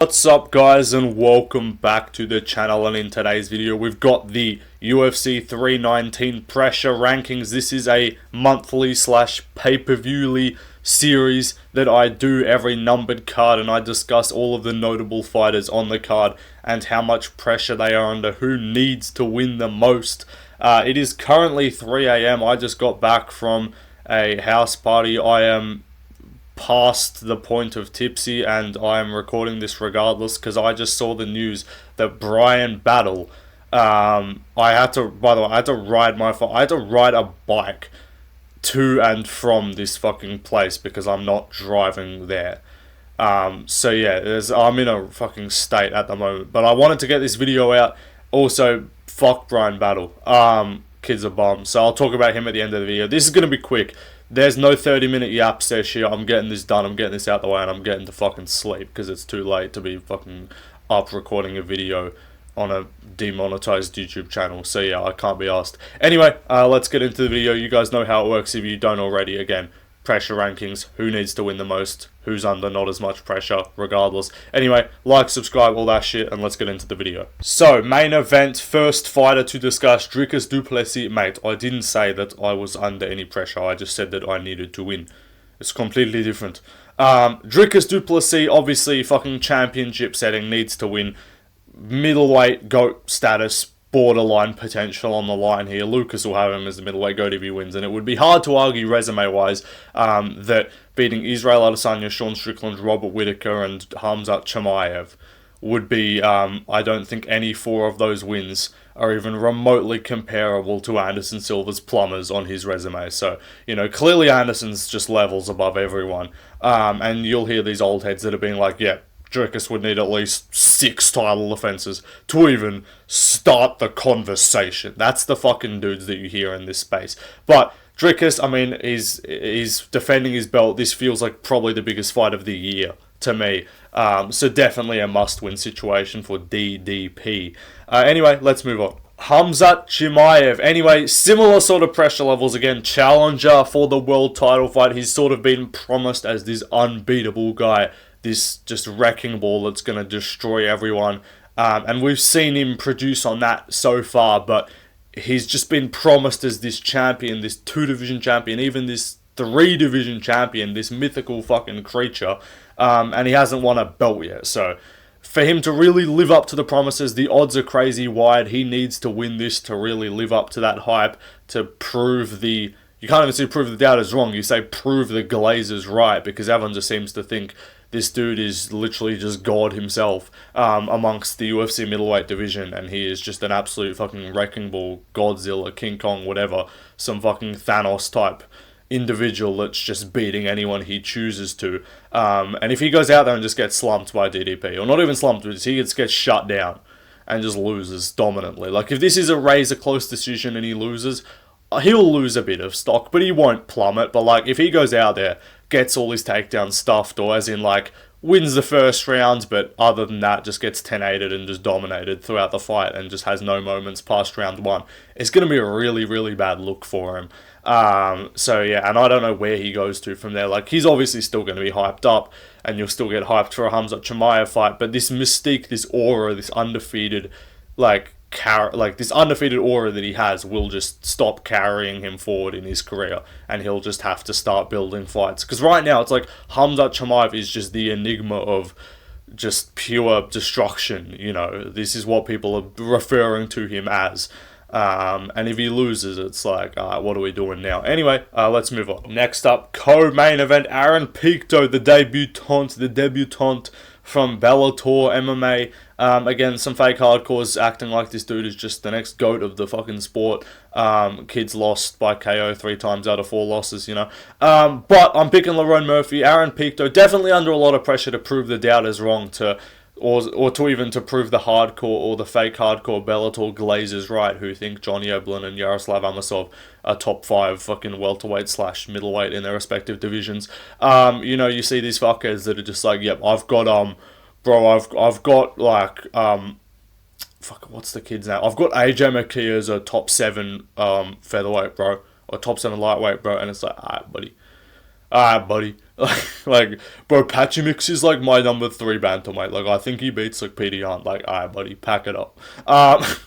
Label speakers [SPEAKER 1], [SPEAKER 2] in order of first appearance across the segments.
[SPEAKER 1] What's up guys, and welcome back to the channel. And in today's video we've got the UFC 319 pressure rankings. This is a monthly / pay-per-viewly series that I do every numbered card, and I discuss all of the notable fighters on the card and how much pressure they are under, who needs to win the most. It is currently 3 AM. I just got back from a house party. I am past the point of tipsy, and I am recording this regardless because I just saw the news that Bryan Battle, I had to ride a bike to and from this fucking place because I'm not driving there. So yeah, I'm in a fucking state at the moment, but I wanted to get this video out. Also, fuck Bryan Battle. Kid's a bum. So I'll talk about him at the end of the video. This is gonna be quick. There's no 30-minute yap session. I'm getting this done. I'm getting this out the way, and I'm getting to fucking sleep because it's too late to be fucking up recording a video on a demonetized YouTube channel. So yeah, I can't be asked. Anyway, let's get into the video. You guys know how it works if you don't already. Again, pressure rankings, who needs to win the most, who's under not as much pressure, regardless. Anyway, like, subscribe, all that shit, and let's get into the video. So, main event, first fighter to discuss, Dricus du Plessis. Mate, I didn't say that I was under any pressure, I just said that I needed to win. It's completely different. Dricus du Plessis, obviously, fucking championship setting, needs to win. Middleweight GOAT status, borderline potential on the line here. Lucas will have him as the middleweight GOAT if he wins, and it would be hard to argue resume-wise that beating Israel Adesanya, Sean Strickland, Robert Whittaker, and Khamzat Chimaev would be, I don't think any four of those wins are even remotely comparable to Anderson Silva's plumbers on his resume. So, you know, clearly Anderson's just levels above everyone. And you'll hear these old heads that are being like, yeah, Dricus would need at least 6 title defenses to even start the conversation. That's the fucking dudes that you hear in this space. But Dricus, I mean, he's defending his belt. This feels like probably the biggest fight of the year to me. So definitely a must-win situation for DDP. Anyway, let's move on. Khamzat Chimaev. Anyway, similar sort of pressure levels again. Challenger for the world title fight. He's sort of been promised as this unbeatable guy, this just wrecking ball that's going to destroy everyone. And we've seen him produce on that so far, but he's just been promised as this champion, this 2-division champion, even this 3-division champion, this mythical fucking creature, and he hasn't won a belt yet. So for him to really live up to the promises, the odds are crazy wide. He needs to win this to really live up to that hype, to prove the... You can't even say prove the doubters wrong, you say prove the Glazers right, because everyone just seems to think this dude is literally just God himself amongst the UFC middleweight division, and he is just an absolute fucking wrecking ball, Godzilla, King Kong, whatever, some fucking Thanos type individual that's just beating anyone he chooses to. And if he goes out there and just gets slumped by DDP, or not even slumped, but he gets shut down and just loses dominantly. Like, if this is a razor close decision and he loses, he'll lose a bit of stock, but he won't plummet. But like, if he goes out there, gets all his takedowns stuffed, or as in like wins the first round, but other than that just gets 10-8'd and just dominated throughout the fight and just has no moments past round 1, it's going to be a really, really bad look for him. So yeah, and I don't know where he goes to from there. Like, he's obviously still going to be hyped up, and you'll still get hyped for a Khamzat Chimaev fight, but this mystique, this aura, this undefeated, this undefeated aura that he has will just stop carrying him forward in his career, and he'll just have to start building fights. Because right now, it's like Khamzat Chimaev is just the enigma of just pure destruction, you know. This is what people are referring to him as. And if he loses, it's like, what are we doing now? Anyway, let's move on. Next up, co-main event, Aaron Pico, the debutante from Bellator MMA. Again, some fake hardcores acting like this dude is just the next GOAT of the fucking sport. Kid's lost by KO 3 times out of 4 losses, you know. But I'm picking Lauron Murphy. Aaron Pico, definitely under a lot of pressure to prove the doubters wrong, or to even to prove the hardcore or the fake hardcore Bellator Glazers right, who think Johnny Oblin and Yaroslav Amosov are top 5 fucking welterweight / middleweight in their respective divisions. You know, you see these fuckers that are just like, yep, I've got like, what's the kid's name? I've got AJ McKee as a top 7 featherweight, bro, or top 7 lightweight, bro, and it's like, alright, buddy. Like, bro, Pachimix is like my number 3 bantamweight. Like, I think he beats like Peter Hunt. Like, alright, buddy, pack it up.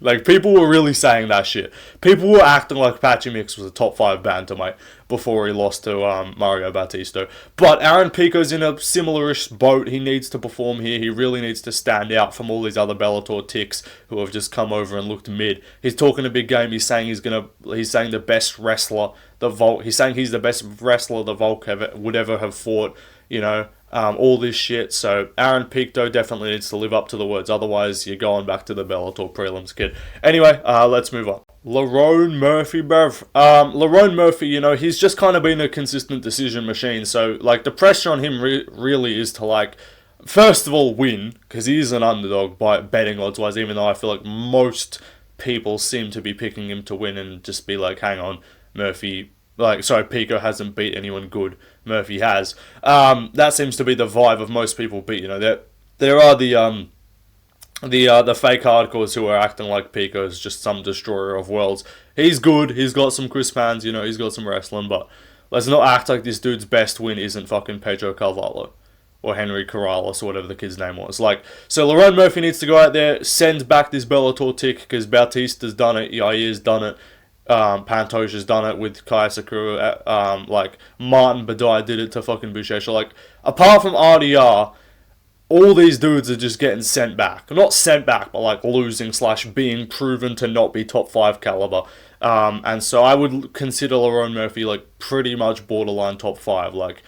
[SPEAKER 1] Like, people were really saying that shit. People were acting like Pachimix was a top 5 bantamweight before he lost to Mario Batista. But Aaron Pico's in a similar-ish boat. He needs to perform here. He really needs to stand out from all these other Bellator ticks who have just come over and looked mid. He's talking a big game. He's saying he's saying the best wrestler he's saying he's the best wrestler the Volk would ever have fought, you know, all this shit. So Aaron Pico definitely needs to live up to the words, otherwise you're going back to the Bellator prelims, kid. Anyway, let's move on. Lauron Murphy, bruv. Lauron Murphy, you know, he's just kind of been a consistent decision machine, so, like, the pressure on him really is to, like, first of all, win, because he is an underdog by betting odds-wise, even though I feel like most people seem to be picking him to win and just be like, hang on, Murphy, Pico hasn't beat anyone good. Murphy has. That seems to be the vibe of most people. But, you know, there are the fake hardcores who are acting like Pico's just some destroyer of worlds. He's good. He's got some crisp hands. You know, he's got some wrestling. But let's not act like this dude's best win isn't fucking Pedro Carvalho or Henry Corrales or whatever the kid's name was. Like, so Lauron Murphy needs to go out there, send back this Bellator tick, because Bautista's done it. Yair's done it. Pantoja's done it with Kai Sakura. Like, Martin Badai did it to fucking Buchecha. Like, apart from RDR, all these dudes are just getting sent back. Not sent back, but like losing / being proven to not be top 5 caliber. And so I would consider Lauron Murphy like pretty much borderline top 5. Like,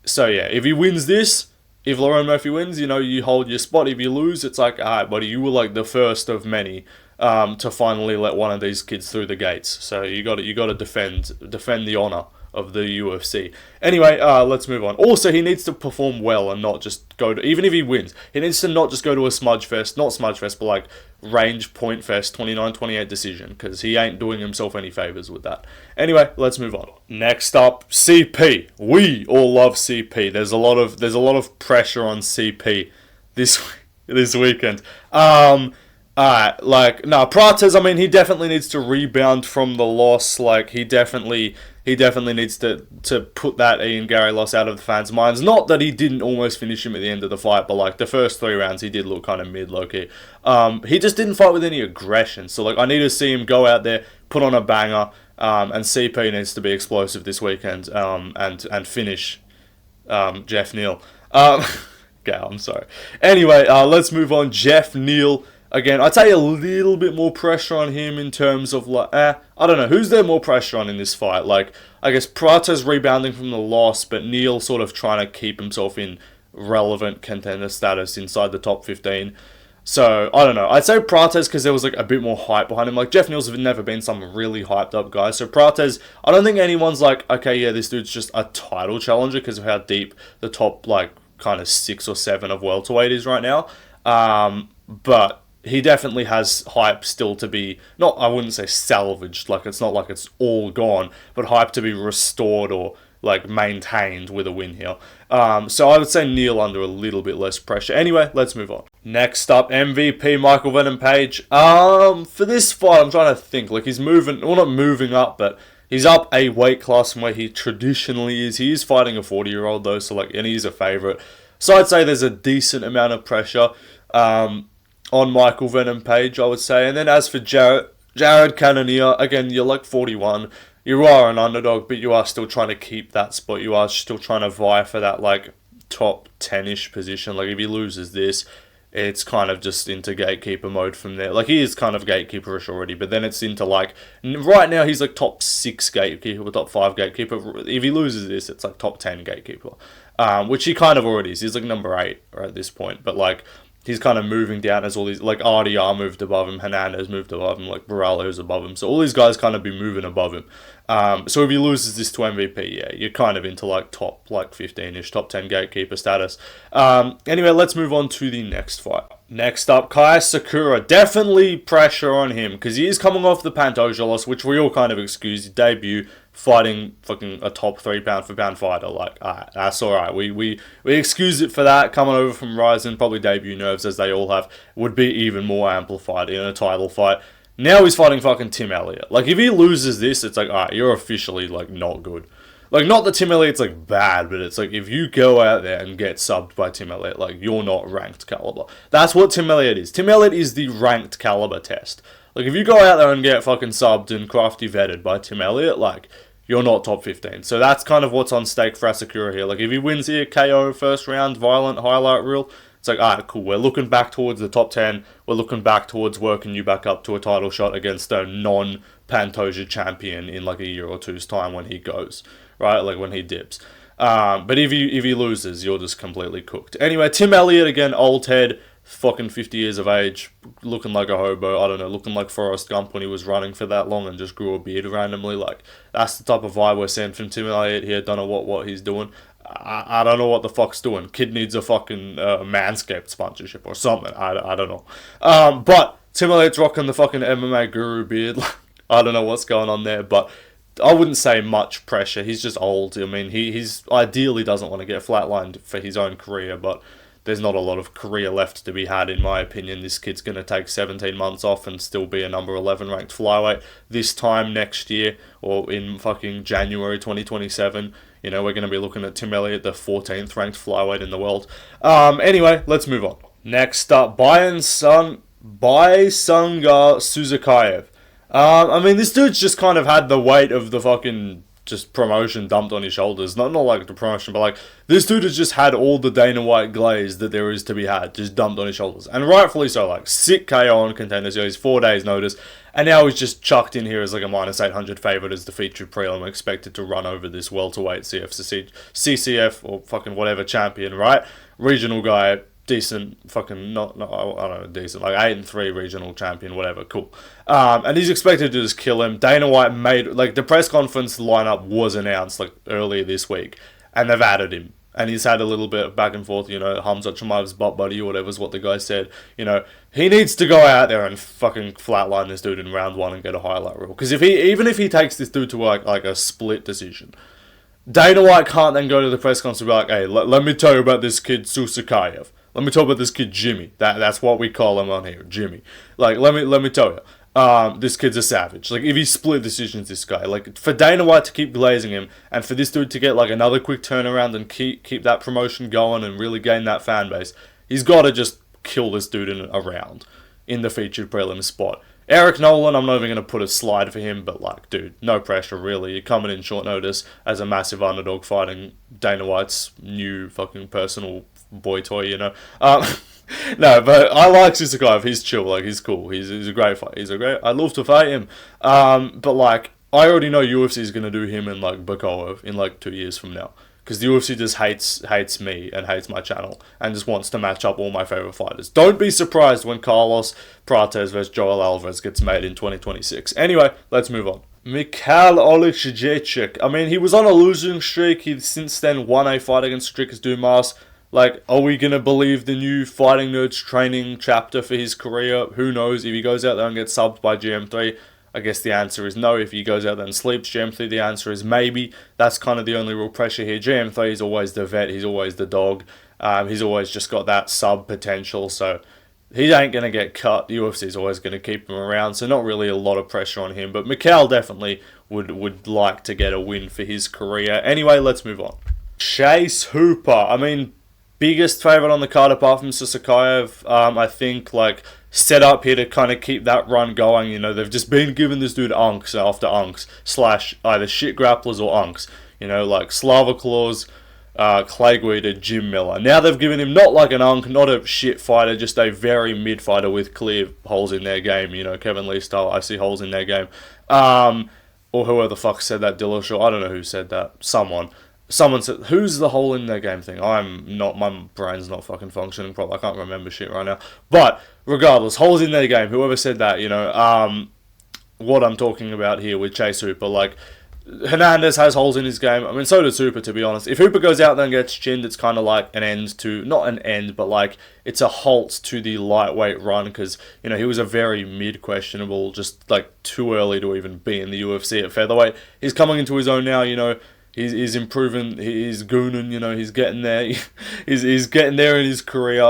[SPEAKER 1] so yeah, if he wins this, if Lauron Murphy wins, you know, you hold your spot. If you lose, it's like, alright, buddy, you were like the first of many to finally let one of these kids through the gates. So you got to defend the honor of the UFC. Anyway, let's move on. Also, he needs to perform well and not just go to, even if he wins, he needs to not just go to a not smudge fest, but like range point fest 29-28 decision, because he ain't doing himself any favors with that. Anyway, let's move on. Next up, CP. We all love CP. There's a lot of pressure on CP this weekend. Prates, I mean, he definitely needs to rebound from the loss. Like, he definitely needs to put that Ian Gary loss out of the fans' minds. Not that he didn't almost finish him at the end of the fight, but like the first 3 rounds, he did look kind of mid, low-key. He just didn't fight with any aggression. So, like, I need to see him go out there, put on a banger, and CP needs to be explosive this weekend, and finish Jeff Neal. Okay, I'm sorry. Anyway, let's move on. Jeff Neal. Again, I'd say a little bit more pressure on him in terms of, like, I don't know, who's there more pressure on in this fight? Like, I guess Prate's rebounding from the loss, but Neal sort of trying to keep himself in relevant contender status inside the top 15. So, I don't know. I'd say Prates because there was, like, a bit more hype behind him. Like, Jeff Neal's never been some really hyped up guy. So, Prates, I don't think anyone's like, okay, yeah, this dude's just a title challenger because of how deep the top, like, kind of 6 or 7 of welterweight is right now. But he definitely has hype still to be, I wouldn't say salvaged, like it's not like it's all gone, but hype to be restored or like maintained with a win here. So I would say Neal under a little bit less pressure. Anyway, let's move on. Next up, MVP Michael Venom Paige. For this fight, I'm trying to think, like he's moving, well not moving up, but he's up a weight class from where he traditionally is. He is fighting a 40-year-old though, so like, and he's a favourite. So I'd say there's a decent amount of pressure on Michael Venom Paige, I would say. And then as for Jared Cannonier, again, you're like 41. You are an underdog, but you are still trying to keep that spot. You are still trying to vie for that like top 10-ish position. Like if he loses this, it's kind of just into gatekeeper mode from there. Like he is kind of gatekeeperish already, but then it's into like, right now he's like top 6 gatekeeper or top 5 gatekeeper. If he loses this, it's like top 10 gatekeeper, which he kind of already is. He's like number 8 at this point, but like he's kind of moving down as all these, like RDR moved above him, Hernandez moved above him, like Morales above him. So all these guys kind of be moving above him. So if he loses this to MVP, yeah, you're kind of into like top like 15-ish, top 10 gatekeeper status. Anyway, let's move on to the next fight. Next up, Kai Sakura. Definitely pressure on him because he is coming off the Pantoja loss, which we all kind of excuse. His debut fighting fucking a top 3 pound-for-pound fighter. Like, alright, that's alright. We excuse it for that. Coming over from Ryzen, probably debut nerves as they all have, would be even more amplified in a title fight. Now he's fighting fucking Tim Elliot. Like, if he loses this, it's like, alright, you're officially, like, not good. Like, not that Tim Elliott's, like, bad, but it's like, if you go out there and get subbed by Tim Elliott, like, you're not ranked caliber. That's what Tim Elliott is. Tim Elliott is the ranked caliber test. Like, if you go out there and get fucking subbed and crafty vetted by Tim Elliott, like, you're not top 15. So that's kind of what's on stake for Sakura here. Like, if he wins here, KO first round, violent, highlight reel, it's like, alright, cool. We're looking back towards the top 10. We're looking back towards working you back up to a title shot against a non-Pantoja champion in like a year or two's time when he goes, right? Like when he dips. But if he loses, you're just completely cooked. Anyway, Tim Elliott, again, old head, fucking 50 years of age, looking like a hobo, I don't know, looking like Forrest Gump when he was running for that long and just grew a beard randomly. Like, that's the type of vibe we're seeing from Tim Elliott here. Don't know what he's doing. I don't know what the fuck's doing. Kid needs a fucking Manscaped sponsorship or something. I don't know. But Tim Elliott's rocking the fucking MMA guru beard. I don't know what's going on there, but I wouldn't say much pressure. He's just old. I mean, he's ideally doesn't want to get flatlined for his own career, but there's not a lot of career left to be had, in my opinion. This kid's going to take 17 months off and still be a number 11 ranked flyweight this time next year, or in fucking January 2027. You know, we're going to be looking at Tim Elliott, the 14th ranked flyweight in the world. Anyway, let's move on. Next up, Bayern Saak. I mean, this dude's just kind of had the weight of the fucking just promotion dumped on his shoulders. Not like the promotion, but like, this dude has just had all the Dana White glaze that there is to be had just dumped on his shoulders. And rightfully so, like, sick KO on Contender Series, 4 days notice, and now he's just chucked in here as like a minus 800 favourite as the featured prelim, expected to run over this welterweight CCF or fucking whatever champion, right? Regional guy, decent, fucking, I don't know, decent, like 8-3 regional champion, whatever, cool. And he's expected to just kill him. Dana White made, like, the press conference lineup was announced, like, earlier this week, and they've added him. And he's had a little bit of back and forth, you know, Khamzat Chimaev's butt buddy or whatever's what the guy said. You know, he needs to go out there and fucking flatline this dude in round 1 and get a highlight reel. Because even if he takes this dude to like a split decision, Dana White can't then go to the press conference and be like, hey, let me tell you about this kid Susakayev. Let me talk about this kid Jimmy. That's what we call him on here, Jimmy. Like, let me tell you. This kid's a savage. Like, if he split decisions, this guy. Like, for Dana White to keep glazing him, and for this dude to get, like, another quick turnaround and keep that promotion going and really gain that fan base, he's got to just kill this dude in a round in the featured prelim spot. Eric Nolan, I'm not even going to put a slide for him, but, like, dude, no pressure, really. You're coming in short notice as a massive underdog fighting Dana White's new fucking personal boy toy, you know. No, but I like Susakayev. He's chill, like, he's cool. He's a great fight. I'd love to fight him. But, like, I already know UFC is going to do him and, like, Bakoev in, like, 2 years from now. Because the UFC just hates me and hates my channel and just wants to match up all my favorite fighters. Don't be surprised when Carlos Prates versus Joel Alvarez gets made in 2026. Anyway, let's move on. Mikhail Oleksiejczyk. I mean, he was on a losing streak. He since then won a fight against Strickers Dumas. Like, are we going to believe the new Fighting Nerds training chapter for his career? Who knows? If he goes out there and gets subbed by GM3, I guess the answer is no. If he goes out there and sleeps GM3, the answer is maybe. That's kind of the only real pressure here. GM3 is always the vet. He's always the dog. He's always just got that sub potential. So he ain't going to get cut. The UFC is always going to keep him around. So not really a lot of pressure on him. But Mikhail definitely would like to get a win for his career. Anyway, let's move on. Chase Hooper. I mean, biggest favourite on the card apart from Susakayev. I think, like, set up here to kind of keep that run going. You know, they've just been giving this dude unks after unks, / either shit grapplers or unks. You know, like Slava Claus, Clay Guida, Jim Miller. Now they've given him not like an unk, not a shit fighter, just a very mid fighter with clear holes in their game. You know, Kevin Lee style, I see holes in their game. Or whoever the fuck said that, Dillashaw. I don't know who said that. Someone said, who's the hole in their game thing? My brain's not fucking functioning properly. I can't remember shit right now. But, regardless, holes in their game, whoever said that, you know, what I'm talking about here with Chase Hooper, like, Hernandez has holes in his game. I mean, so does Hooper, to be honest. If Hooper goes out there and gets chinned, it's kind of like an end to, not an end, but like, it's a halt to the lightweight run, because, you know, he was a very mid-questionable, just, like, too early to even be in the UFC at featherweight. He's coming into his own now, you know. He's improving, he's gooning, you know, he's getting there. he's getting there in his career.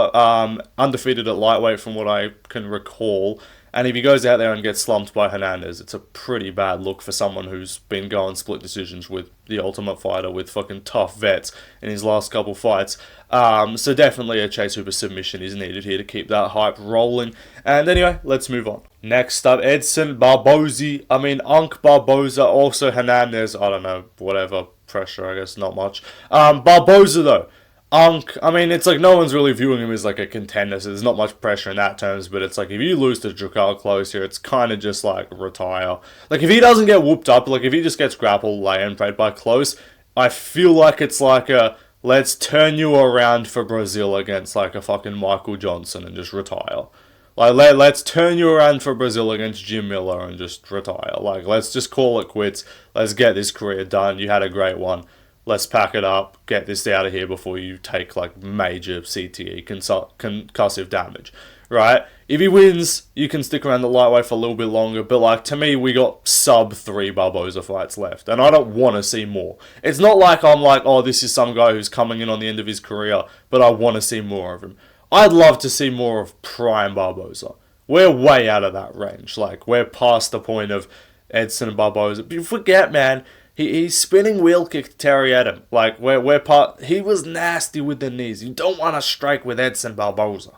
[SPEAKER 1] Undefeated at lightweight from what I can recall. And if he goes out there and gets slumped by Hernandez, it's a pretty bad look for someone who's been going split decisions with the Ultimate Fighter, with fucking tough vets in his last couple fights. So definitely a Chase Hooper submission is needed here to keep that hype rolling. And anyway, let's move on. Next up, Edson Barbosa. Unk Barbosa, also Hernandez. I don't know, whatever. Pressure, I guess, not much. Barbosa, though. It's like no one's really viewing him as like a contender, so there's not much pressure in that terms, but it's like if you lose to Drakkar Close here, it's kind of just like retire. Like if he doesn't get whooped up, like if he just gets grappled, lay and prayed by Close, I feel like it's like a let's turn you around for Brazil against like a fucking Michael Johnson and just retire. Like let's turn you around for Brazil against Jim Miller and just retire. Like let's just call it quits. Let's get this career done. You had a great one. Let's pack it up, get this out of here before you take like major CTE, concussive damage, right? If he wins, you can stick around the lightweight for a little bit longer, but like to me, we got sub 3 Barbosa fights left, and I don't want to see more. It's not like I'm like, oh, this is some guy who's coming in on the end of his career, but I want to see more of him. I'd love to see more of prime Barbosa. We're way out of that range. Like, we're past the point of Edson Barbosa. But you forget, man, he's spinning wheel kick Terry Adam. Like, he was nasty with the knees. You don't want to strike with Edson Barbosa.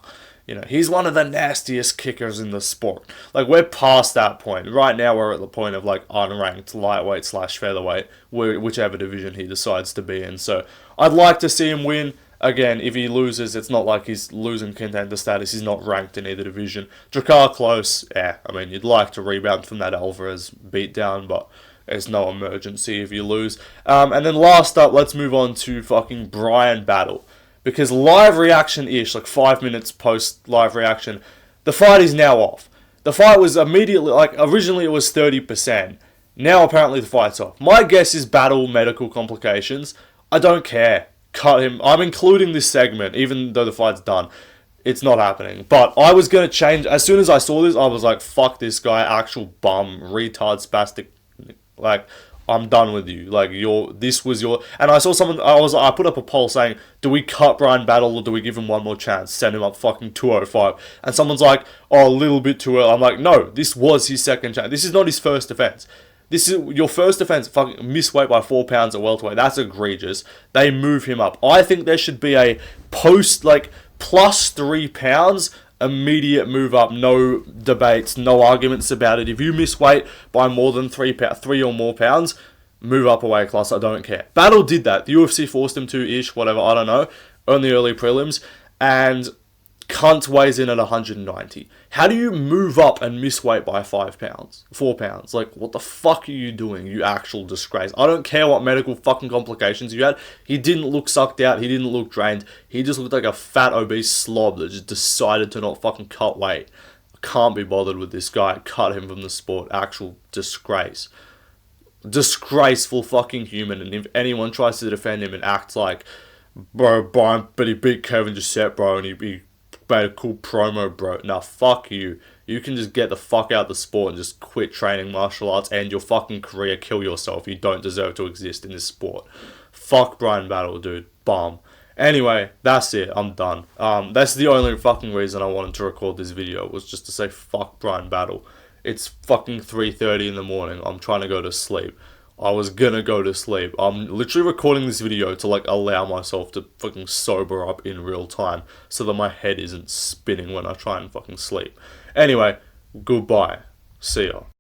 [SPEAKER 1] You know, he's one of the nastiest kickers in the sport. Like, we're past that point. Right now, we're at the point of, like, unranked lightweight / featherweight, whichever division he decides to be in. So, I'd like to see him win. Again, if he loses, it's not like he's losing contender status. He's not ranked in either division. Drakkar Close, you'd like to rebound from that Alvarez beatdown, but there's no emergency if you lose. And then last up, let's move on to fucking Bryan Battle. Because live reaction-ish, like 5 minutes post live reaction, the fight is now off. The fight was immediately, like, originally it was 30%. Now apparently the fight's off. My guess is Battle medical complications. I don't care. Cut him. I'm including this segment, even though the fight's done. It's not happening. But I was going to change. As soon as I saw this, I was like, fuck this guy, actual bum, retard, spastic. Like, I'm done with you. Like, this was your... And I saw someone, I put up a poll saying, do we cut Bryan Battle or do we give him one more chance? Send him up fucking 205. And someone's like, oh, a little bit too early. I'm like, no, this was his second chance. This is not his first offense. This is your first offense, fucking miss weight by 4 pounds at welterweight. That's egregious. They move him up. I think there should be a post, like, plus 3 pounds, immediate move up. No debates, no arguments about it. If you miss weight by more than 3 or more pounds, move up a weight class. I don't care. Battle did that. The UFC forced him to-ish, whatever, I don't know. Only early prelims. And Cunt weighs in at 190. How do you move up and miss weight by 4 pounds? Like, what the fuck are you doing, you actual disgrace? I don't care what medical fucking complications you had. He didn't look sucked out. He didn't look drained. He just looked like a fat, obese slob that just decided to not fucking cut weight. I can't be bothered with this guy. Cut him from the sport. Actual disgrace. Disgraceful fucking human. And if anyone tries to defend him and act like, bro, Brian, but he beat Kevin Giuseppe, bro, and he made a cool promo, bro. Nah, fuck you. You can just get the fuck out of the sport and just quit training martial arts, end your fucking career, kill yourself. You don't deserve to exist in this sport. Fuck Bryan Battle, dude. Bum. Anyway, that's it. I'm done. That's the only fucking reason I wanted to record this video, was just to say fuck Bryan Battle. It's fucking 3:30 in the morning. I'm trying to go to sleep. I was gonna go to sleep. I'm literally recording this video to, like, allow myself to fucking sober up in real time so that my head isn't spinning when I try and fucking sleep. Anyway, goodbye. See ya.